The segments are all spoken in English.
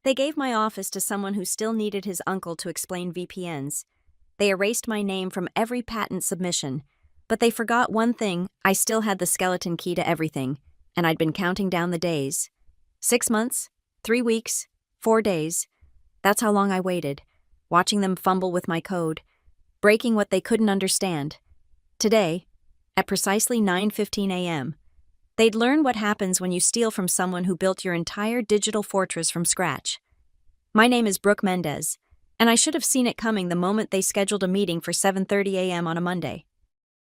They gave my office to someone who still needed his uncle to explain VPNs. They erased my name from every patent submission. But they forgot one thing: I still had the skeleton key to everything, and I'd been counting down the days. 6 months, 3 weeks, 4 days. That's how long I waited, watching them fumble with my code, breaking what they couldn't understand. Today, at precisely 9:15 a.m., they'd learn what happens when you steal from someone who built your entire digital fortress from scratch. My name is Brooke Mendez, and I should have seen it coming the moment they scheduled a meeting for 7:30 a.m. on a Monday.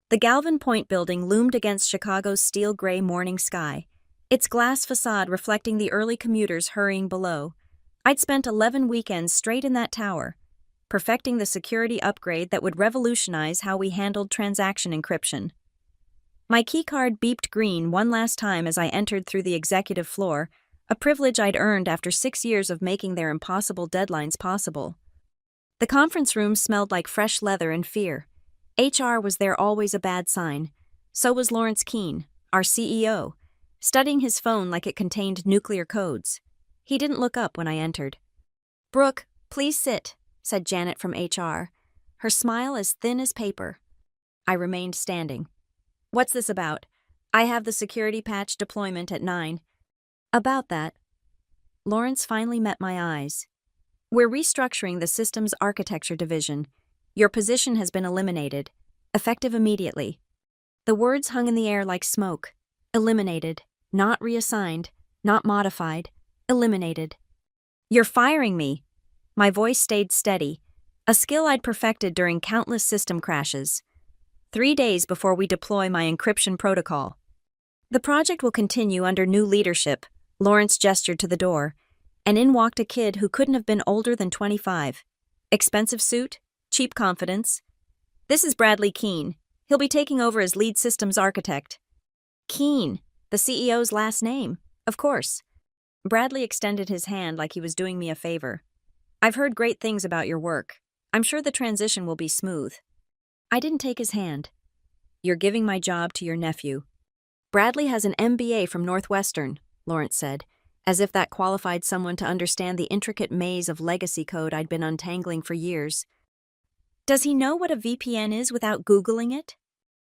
The Galvin Point building loomed against Chicago's steel-gray morning sky, its glass facade reflecting the early commuters hurrying below. I'd spent 11 weekends straight in that tower, perfecting the security upgrade that would revolutionize how we handled transaction encryption. My keycard beeped green one last time as I entered through the executive floor, a privilege I'd earned after 6 years of making their impossible deadlines possible. The conference room smelled like fresh leather and fear. HR was there, always a bad sign. So was Lawrence Keene, our CEO, studying his phone like it contained nuclear codes. He didn't look up when I entered. "Brooke, please sit," said Janet from HR, her smile as thin as paper. I remained standing. "What's this about?" "I have the security patch deployment at 9. "About that." Lawrence finally met my eyes. "We're restructuring the systems architecture division. Your position has been eliminated, effective immediately." The words hung in the air like smoke. Eliminated, not reassigned, not modified, eliminated. "You're firing me." My voice stayed steady, a skill I'd perfected during countless system crashes. 3 days before we deploy my encryption protocol. "The project will continue under new leadership," Lawrence gestured to the door, and in walked a kid who couldn't have been older than 25. Expensive suit, cheap confidence. "This is Bradley Keene. He'll be taking over as lead systems architect." Keene, the CEO's last name, of course. Bradley extended his hand like he was doing me a favor. "I've heard great things about your work. I'm sure the transition will be smooth." I didn't take his hand. "You're giving my job to your nephew." "Bradley has an MBA from Northwestern," Lawrence said, as if that qualified someone to understand the intricate maze of legacy code I'd been untangling for years. "Does he know what a VPN is without Googling it?"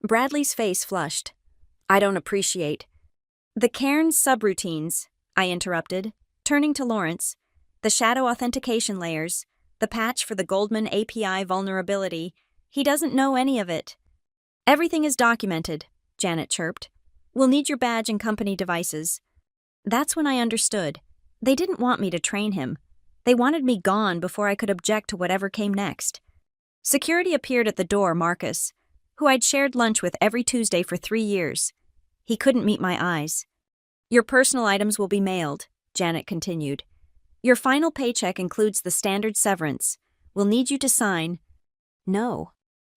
Bradley's face flushed. "I don't appreciate." "The Cairns subroutines," I interrupted, turning to Lawrence. "The shadow authentication layers, the patch for the Goldman API vulnerability. He doesn't know any of it." "Everything is documented," Janet chirped. "We'll need your badge and company devices." That's when I understood. They didn't want me to train him. They wanted me gone before I could object to whatever came next. Security appeared at the door, Marcus, who I'd shared lunch with every Tuesday for 3 years. He couldn't meet my eyes. "Your personal items will be mailed," Janet continued. "Your final paycheck includes the standard severance. We'll need you to sign." "No."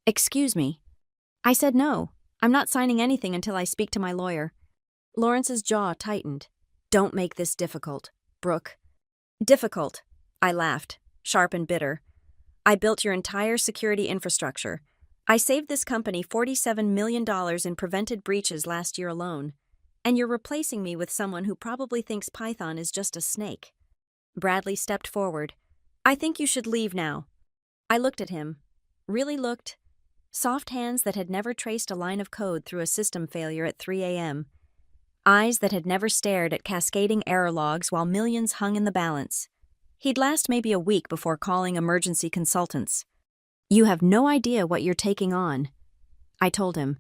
"Excuse me." I said no. I'm not signing anything until I speak to my lawyer. Lawrence's jaw tightened. "Don't make this difficult, Brooke." "Difficult," I laughed, sharp and bitter. "I built your entire security infrastructure. I saved this company $47 million in prevented breaches last year alone. And you're replacing me with someone who probably thinks Python is just a snake." Bradley stepped forward. "I think you should leave now." I looked at him. Really looked. Soft hands that had never traced a line of code through a system failure at 3 a.m. Eyes that had never stared at cascading error logs while millions hung in the balance. He'd last maybe a week before calling emergency consultants. "You have no idea what you're taking on," I told him.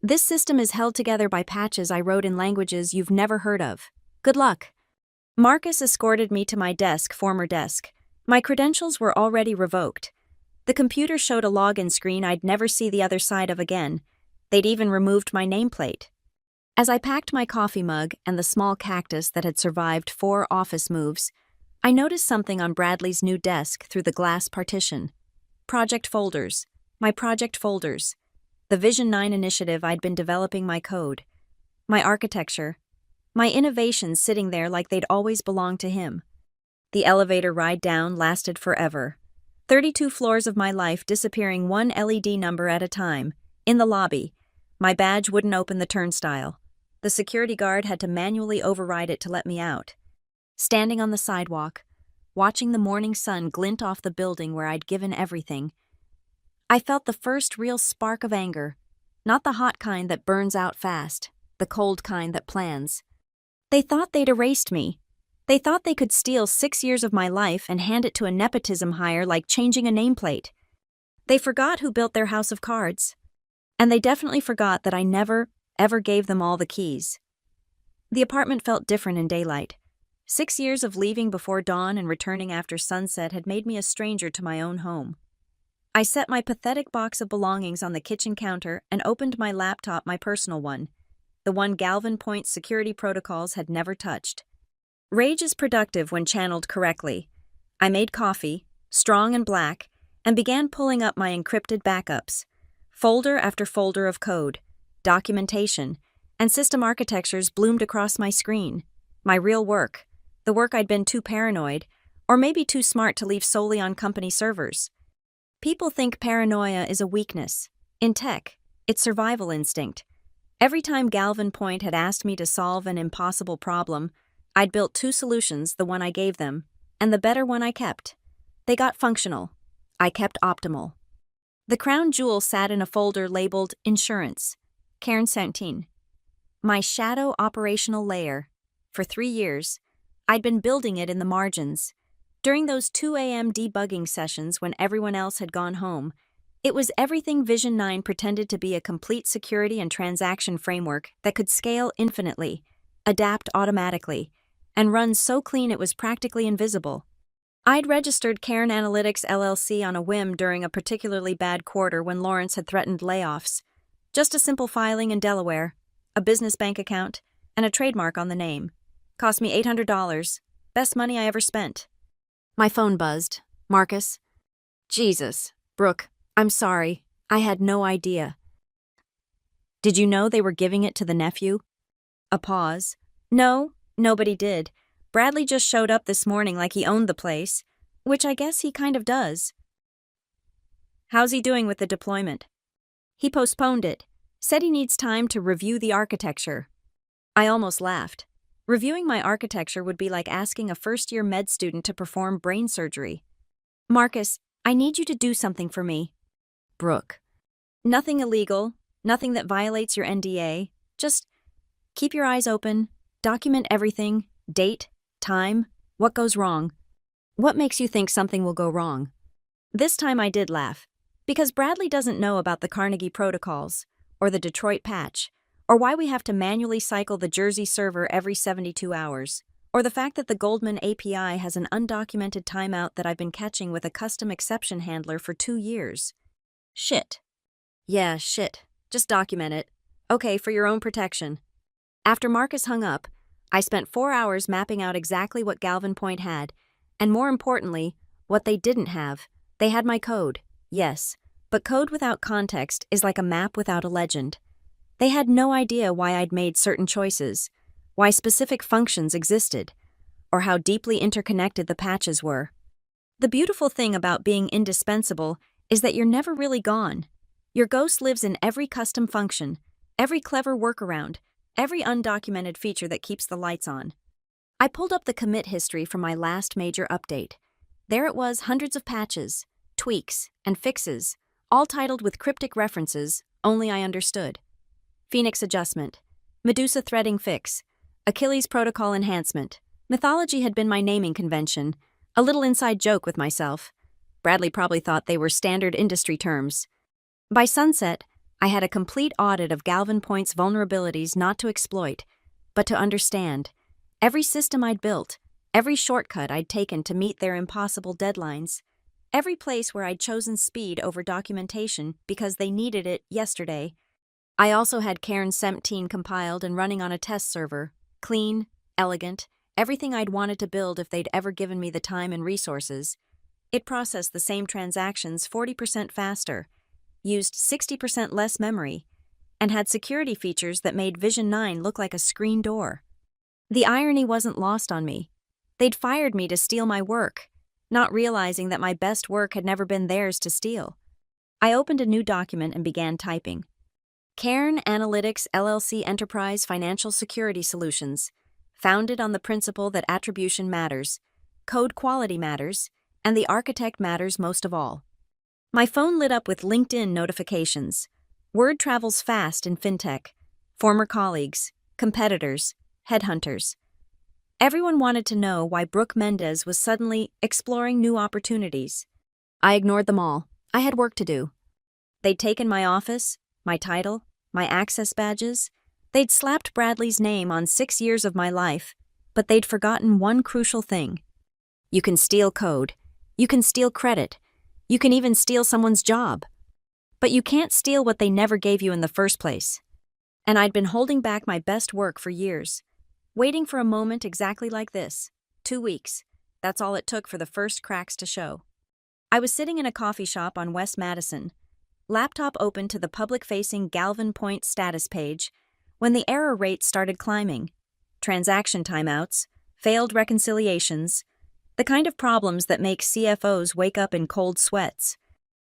"This system is held together by patches I wrote in languages you've never heard of. Good luck." Marcus escorted me to my former desk. My credentials were already revoked. The computer showed a login screen I'd never see the other side of again. They'd even removed my nameplate. As I packed my coffee mug and the small cactus that had survived 4 office moves, I noticed something on Bradley's new desk through the glass partition. Project folders. My project folders. The Vision 9 initiative I'd been developing my code. My architecture. My innovations sitting there like they'd always belonged to him. The elevator ride down lasted forever. 32 floors of my life disappearing one LED number at a time. In the lobby. My badge wouldn't open the turnstile. The security guard had to manually override it to let me out. Standing on the sidewalk, watching the morning sun glint off the building where I'd given everything. I felt the first real spark of anger, not the hot kind that burns out fast, the cold kind that plans. They thought they'd erased me. They thought they could steal 6 years of my life and hand it to a nepotism hire like changing a nameplate. They forgot who built their house of cards. And they definitely forgot that I never, ever gave them all the keys. The apartment felt different in daylight. 6 years of leaving before dawn and returning after sunset had made me a stranger to my own home. I set my pathetic box of belongings on the kitchen counter and opened my laptop, my personal one, the one Galvin Point's security protocols had never touched. Rage is productive when channeled correctly. I made coffee, strong and black, and began pulling up my encrypted backups, folder after folder of code, documentation, and system architectures bloomed across my screen. My real work, the work I'd been too paranoid, or maybe too smart to leave solely on company servers. People think paranoia is a weakness. In tech, it's survival instinct. Every time Galvin Point had asked me to solve an impossible problem, I'd built 2 solutions, the one I gave them, and the better one I kept. They got functional. I kept optimal. The crown jewel sat in a folder labeled Insurance, Cairn 17. My shadow operational layer. For 3 years, I'd been building it in the margins. During those 2 a.m. debugging sessions when everyone else had gone home, it was everything Vision 9 pretended to be, a complete security and transaction framework that could scale infinitely, adapt automatically, and run so clean it was practically invisible. I'd registered Cairn Analytics LLC on a whim during a particularly bad quarter when Lawrence had threatened layoffs. Just a simple filing in Delaware, a business bank account, and a trademark on the name. Cost me $800. Best money I ever spent. My phone buzzed. Marcus. Jesus, Brooke, I'm sorry. I had no idea. Did you know they were giving it to the nephew? A pause. No, nobody did. Bradley just showed up this morning like he owned the place, which I guess he kind of does. How's he doing with the deployment? He postponed it. Said he needs time to review the architecture. I almost laughed. Reviewing my architecture would be like asking a first-year med student to perform brain surgery. Marcus, I need you to do something for me. Brooke. Nothing illegal, nothing that violates your NDA. Just keep your eyes open, document everything, date, time, what goes wrong. What makes you think something will go wrong? This time I did laugh, because Bradley doesn't know about the Carnegie protocols, or the Detroit patch, or why we have to manually cycle the Jersey server every 72 hours, or the fact that the Goldman API has an undocumented timeout that I've been catching with a custom exception handler for 2 years. Shit. Yeah, shit. Just document it. Okay, for your own protection. After Marcus hung up, I spent 4 hours mapping out exactly what Galvin Point had, and more importantly, what they didn't have. They had my code, yes, but code without context is like a map without a legend. They had no idea why I'd made certain choices, why specific functions existed, or how deeply interconnected the patches were. The beautiful thing about being indispensable is that you're never really gone. Your ghost lives in every custom function, every clever workaround, every undocumented feature that keeps the lights on. I pulled up the commit history from my last major update. There it was, hundreds of patches, tweaks, and fixes, all titled with cryptic references only I understood. Phoenix adjustment, Medusa threading fix, Achilles protocol enhancement. Mythology had been my naming convention, a little inside joke with myself. Bradley probably thought they were standard industry terms. By sunset, I had a complete audit of Galvin Point's vulnerabilities not to exploit, but to understand. Every system I'd built, every shortcut I'd taken to meet their impossible deadlines, every place where I'd chosen speed over documentation because they needed it yesterday. I also had Cairn 17 compiled and running on a test server, clean, elegant, everything I'd wanted to build if they'd ever given me the time and resources. It processed the same transactions 40% faster, used 60% less memory, and had security features that made Vision 9 look like a screen door. The irony wasn't lost on me. They'd fired me to steal my work, not realizing that my best work had never been theirs to steal. I opened a new document and began typing. Cairn Analytics LLC Enterprise Financial Security Solutions, founded on the principle that attribution matters. code quality matters, and the architect matters most of all. My phone lit up with LinkedIn notifications. Word travels fast in fintech. Former colleagues, competitors, headhunters. Everyone wanted to know why Brooke Mendez was suddenly exploring new opportunities. I ignored them all. I had work to do. They'd taken my office, my title, my access badges. They'd slapped Bradley's name on 6 years of my life, but they'd forgotten one crucial thing. You can steal code. You can steal credit. You can even steal someone's job. But you can't steal what they never gave you in the first place. And I'd been holding back my best work for years, waiting for a moment exactly like this. 2 weeks. That's all it took for the first cracks to show. I was sitting in a coffee shop on West Madison, laptop open to the public-facing Galvin Point status page, when the error rate started climbing. Transaction timeouts, failed reconciliations, the kind of problems that make CFOs wake up in cold sweats.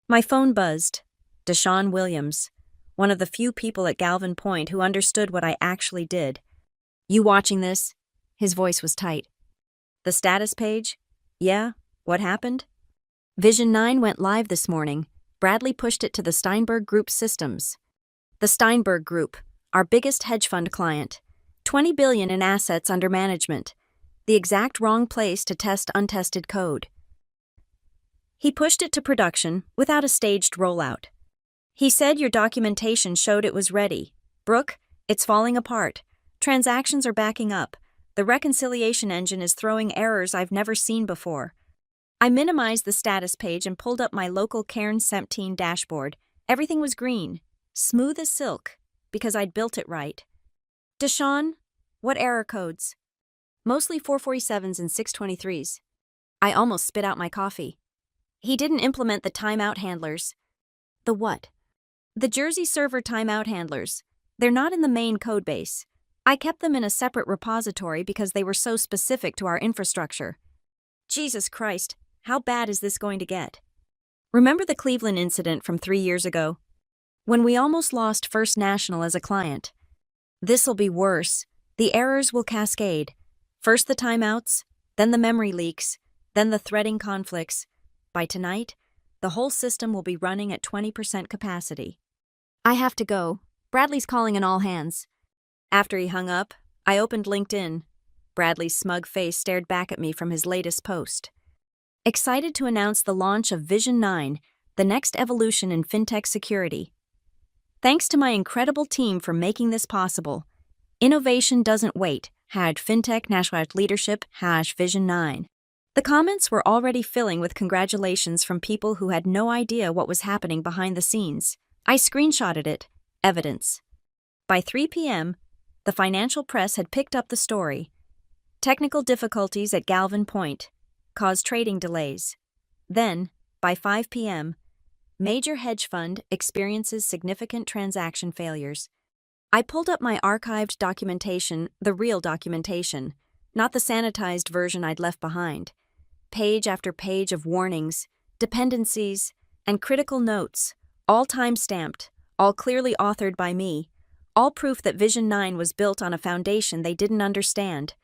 My phone buzzed. Deshaun Williams, one of the few people at Galvin Point who understood what I actually did. You watching this? His voice was tight. The status page? Yeah, what happened? Vision 9 went live this morning. Bradley pushed it to the Steinberg Group systems. The Steinberg Group, our biggest hedge fund client. $20 billion in assets under management. The exact wrong place to test untested code. He pushed it to production without a staged rollout. He said your documentation showed it was ready. Brooke, it's falling apart. Transactions are backing up. The reconciliation engine is throwing errors I've never seen before. I minimized the status page and pulled up my local Cairn Semptine dashboard. Everything was green, smooth as silk, because I'd built it right. Deshaun, what error codes? Mostly 447s and 623s. I almost spit out my coffee. He didn't implement the timeout handlers. The what? The Jersey server timeout handlers. They're not in the main codebase. I kept them in a separate repository because they were so specific to our infrastructure. Jesus Christ, how bad is this going to get? Remember the Cleveland incident from 3 years ago? When we almost lost First National as a client. This'll be worse. The errors will cascade. First the timeouts, then the memory leaks, then the threading conflicts. By tonight, the whole system will be running at 20% capacity. I have to go. Bradley's calling an all hands. After he hung up, I opened LinkedIn. Bradley's smug face stared back at me from his latest post. Excited to announce the launch of Vision 9, the next evolution in fintech security. Thanks to my incredible team for making this possible. Innovation doesn't wait. #fintech #leadership #Vision 9. The comments were already filling with congratulations from people who had no idea what was happening behind the scenes. I screenshotted it. Evidence. By 3 p.m., the financial press had picked up the story. Technical difficulties at Galvin Point caused trading delays. Then, by 5 p.m., major hedge fund experiences significant transaction failures. I pulled up my archived documentation, the real documentation, not the sanitized version I'd left behind. Page after page of warnings, dependencies, and critical notes, all time-stamped, all clearly authored by me, all proof that Vision 9 was built on a foundation they didn't understand.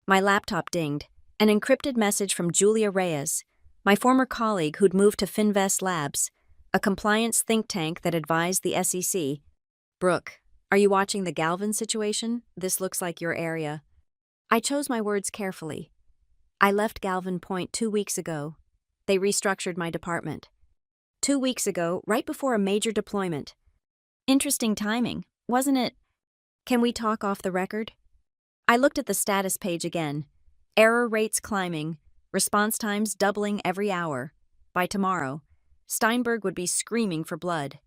My laptop dinged, an encrypted message from Julia Reyes, my former colleague who'd moved to Finvest Labs, a compliance think tank that advised the SEC. Brooke, are you watching the Galvin situation? This looks like your area. I chose my words carefully. I left Galvin Point 2 weeks ago. They restructured my department. 2 weeks ago, right before a major deployment. Interesting timing, wasn't it? Can we talk off the record? I looked at the status page again. Error rates climbing, response times doubling every hour. By tomorrow, Steinberg would be screaming for blood.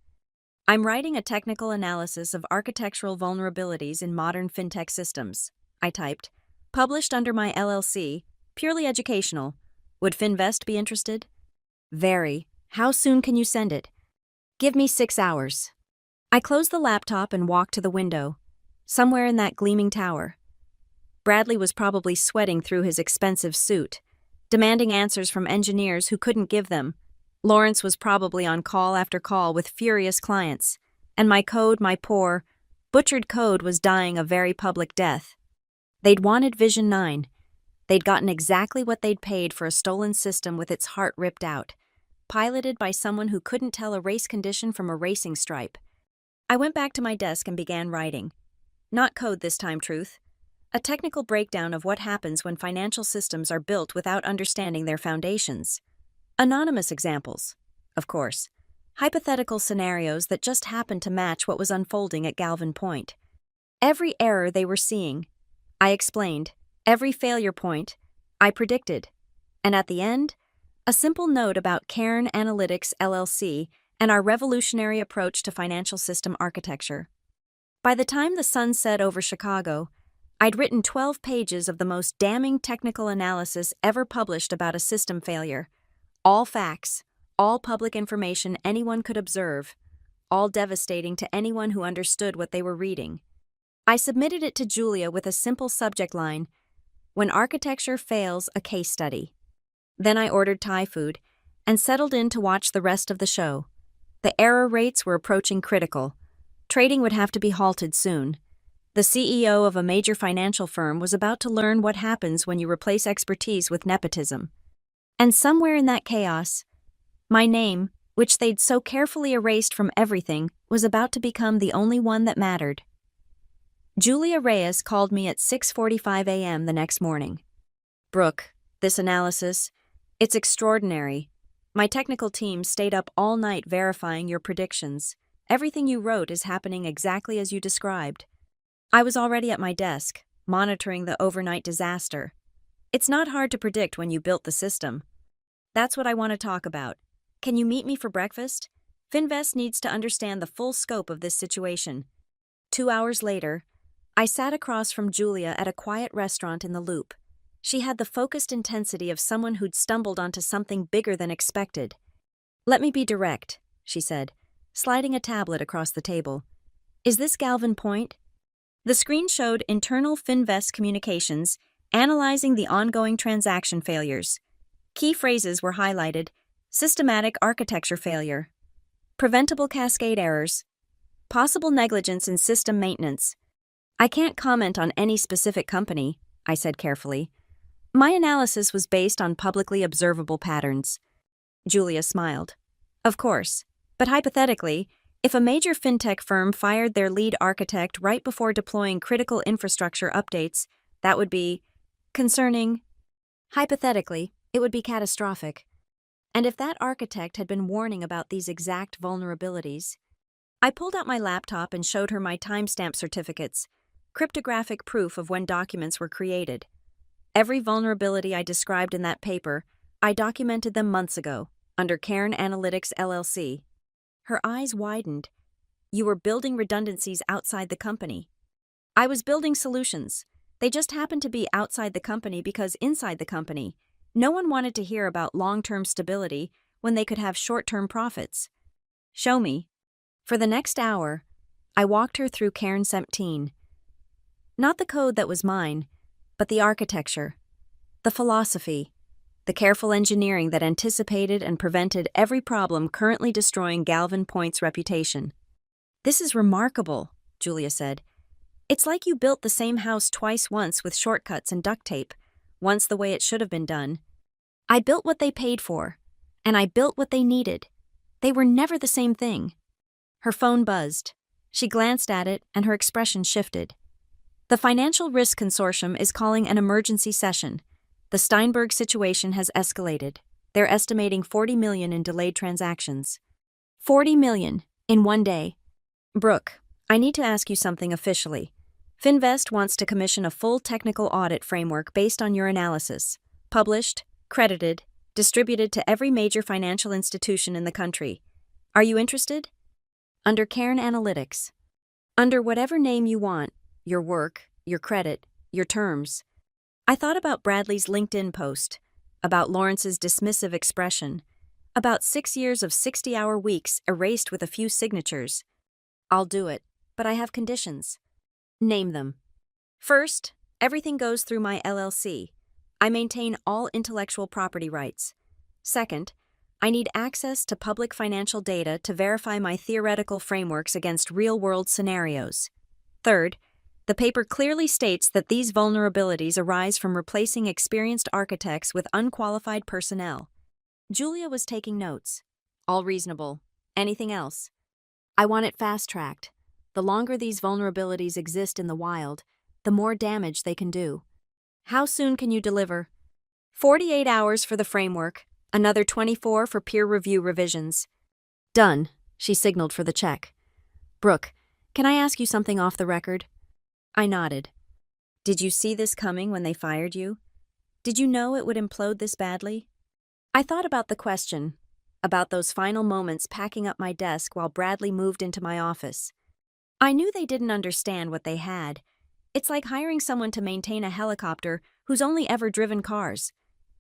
I'm writing a technical analysis of architectural vulnerabilities in modern fintech systems, I typed. Published under my LLC, purely educational. Would Finvest be interested? Very. How soon can you send it? Give me 6 hours. I closed the laptop and walked to the window. Somewhere in that gleaming tower. Bradley was probably sweating through his expensive suit, demanding answers from engineers who couldn't give them. Lawrence was probably on call after call with furious clients, and my code, my poor, butchered code was dying a very public death. They'd wanted Vision 9. They'd gotten exactly what they'd paid for a stolen system with its heart ripped out, piloted by someone who couldn't tell a race condition from a racing stripe. I went back to my desk and began writing. Not code this time, Truth. A technical breakdown of what happens when financial systems are built without understanding their foundations. Anonymous examples, of course. Hypothetical scenarios that just happened to match what was unfolding at Galvin Point. Every error they were seeing, I explained. Every failure point, I predicted. And at the end, a simple note about Cairn Analytics LLC and our revolutionary approach to financial system architecture. By the time the sun set over Chicago, I'd written 12 pages of the most damning technical analysis ever published about a system failure. All facts, all public information anyone could observe, all devastating to anyone who understood what they were reading. I submitted it to Julia with a simple subject line, "When architecture fails, a case study." Then I ordered Thai food and settled in to watch the rest of the show. The error rates were approaching critical. Trading would have to be halted soon. The CEO of a major financial firm was about to learn what happens when you replace expertise with nepotism. And somewhere in that chaos, my name, which they'd so carefully erased from everything, was about to become the only one that mattered. Julia Reyes called me at 6:45 a.m. the next morning. "Brooke, this analysis, it's extraordinary. My technical team stayed up all night verifying your predictions. Everything you wrote is happening exactly as you described." I was already at my desk, monitoring the overnight disaster. It's not hard to predict when you built the system. That's what I want to talk about. Can you meet me for breakfast? Finvest needs to understand the full scope of this situation. 2 hours later, I sat across from Julia at a quiet restaurant in the Loop. She had the focused intensity of someone who'd stumbled onto something bigger than expected. "Let me be direct," she said, sliding a tablet across the table. "Is this Galvin Point?" The screen showed internal Finvest communications analyzing the ongoing transaction failures. Key phrases were highlighted: systematic architecture failure, preventable cascade errors, possible negligence in system maintenance. "I can't comment on any specific company," I said carefully. "My analysis was based on publicly observable patterns." Julia smiled. "Of course, but hypothetically, if a major fintech firm fired their lead architect right before deploying critical infrastructure updates, that would be concerning. Hypothetically, it would be catastrophic. And if that architect had been warning about these exact vulnerabilities..." I pulled out my laptop and showed her my timestamp certificates, cryptographic proof of when documents were created. Every vulnerability I described in that paper, I documented them months ago, under Cairn Analytics LLC. Her eyes widened. "You were building redundancies outside the company." "I was building solutions. They just happened to be outside the company because inside the company, no one wanted to hear about long-term stability when they could have short-term profits." "Show me." For the next hour, I walked her through Cairn 17. Not the code that was mine, but the architecture, the philosophy, the careful engineering that anticipated and prevented every problem currently destroying Galvin Point's reputation. "This is remarkable," Julia said. "It's like you built the same house twice, once with shortcuts and duct tape, once the way it should have been done. I built what they paid for, and I built what they needed. They were never the same thing." Her phone buzzed. She glanced at it, and her expression shifted. "The Financial Risk Consortium is calling an emergency session. The Steinberg situation has escalated. They're estimating 40 million in delayed transactions." 40 million in one day. "Brooke, I need to ask you something officially. Finvest wants to commission a full technical audit framework based on your analysis, published, credited, distributed to every major financial institution in the country. Are you interested?" "Under Cairn Analytics." "Under whatever name you want, your work, your credit, your terms." I thought about Bradley's LinkedIn post, about Lawrence's dismissive expression, about 6 years of 60-hour weeks erased with a few signatures. "I'll do it, but I have conditions." "Name them." "First, everything goes through my LLC. I maintain all intellectual property rights. Second, I need access to public financial data to verify my theoretical frameworks against real-world scenarios. Third, The paper clearly states that these vulnerabilities arise from replacing experienced architects with unqualified personnel. Julia was taking notes. All reasonable. Anything else? I want it fast-tracked. The longer these vulnerabilities exist in the wild, the more damage they can do. How soon can you deliver? 48 hours for the framework, another 24 for peer review revisions. Done, she signaled for the check. Brooke, can I ask you something off the record? I nodded. Did you see this coming when they fired you? Did you know it would implode this badly? I thought about the question, about those final moments packing up my desk while Bradley moved into my office. I knew they didn't understand what they had. It's like hiring someone to maintain a helicopter who's only ever driven cars.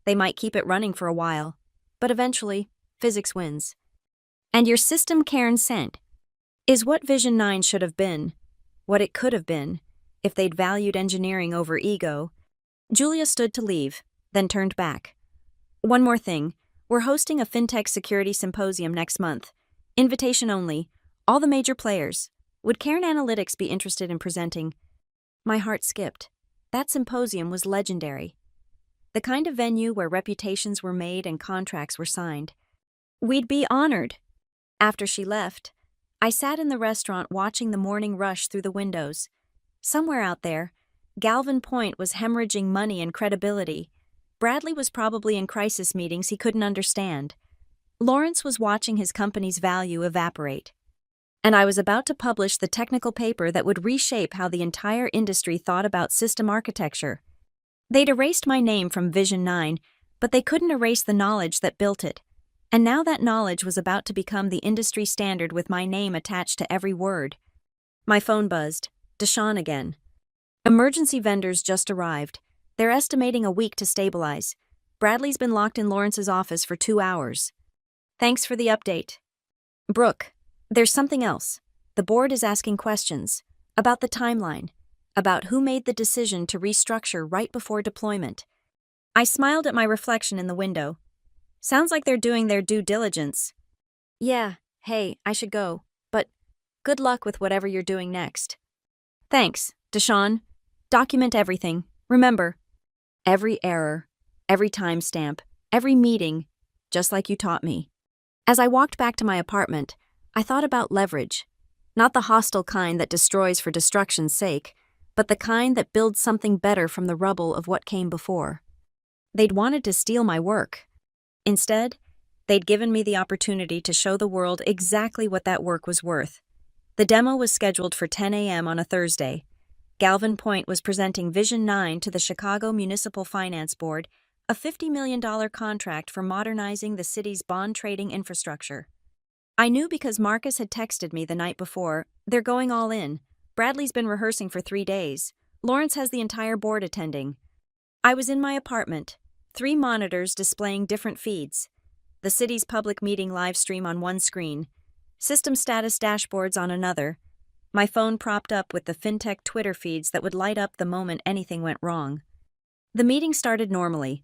They might keep it running for a while, but eventually, physics wins. And your system Cairn sent is what Vision 9 should have been, what it could have been, if they'd valued engineering over ego. Julia stood to leave, then turned back. One more thing, we're hosting a FinTech Security Symposium next month. Invitation only, all the major players. Would Cairn Analytics be interested in presenting? My heart skipped. That symposium was legendary. The kind of venue where reputations were made and contracts were signed. We'd be honored. After she left, I sat in the restaurant watching the morning rush through the windows. Somewhere out there, Galvin Point was hemorrhaging money and credibility. Bradley was probably in crisis meetings he couldn't understand. Lawrence was watching his company's value evaporate. And I was about to publish the technical paper that would reshape how the entire industry thought about system architecture. They'd erased my name from Vision 9, but they couldn't erase the knowledge that built it. And now that knowledge was about to become the industry standard with my name attached to every word. My phone buzzed. Deshawn again. Emergency vendors just arrived. They're estimating a week to stabilize. Bradley's been locked in Lawrence's office for 2 hours. Thanks for the update. Brooke, there's something else. The board is asking questions. About the timeline. About who made the decision to restructure right before deployment. I smiled at my reflection in the window. Sounds like they're doing their due diligence. Yeah, hey, I should go. But good luck with whatever you're doing next. Thanks, Deshawn. Document everything. Remember, every error, every timestamp, every meeting, just like you taught me. As I walked back to my apartment, I thought about leverage. Not the hostile kind that destroys for destruction's sake, but the kind that builds something better from the rubble of what came before. They'd wanted to steal my work. Instead, they'd given me the opportunity to show the world exactly what that work was worth. The demo was scheduled for 10 a.m. on a Thursday. Galvin Point was presenting Vision 9 to the Chicago Municipal Finance Board, a $50 million contract for modernizing the city's bond trading infrastructure. I knew because Marcus had texted me the night before, they're going all in. Bradley's been rehearsing for 3 days. Lawrence has the entire board attending. I was in my apartment, 3 monitors displaying different feeds. The city's public meeting live stream on one screen, system status dashboards on another, my phone propped up with the FinTech Twitter feeds that would light up the moment anything went wrong. The meeting started normally,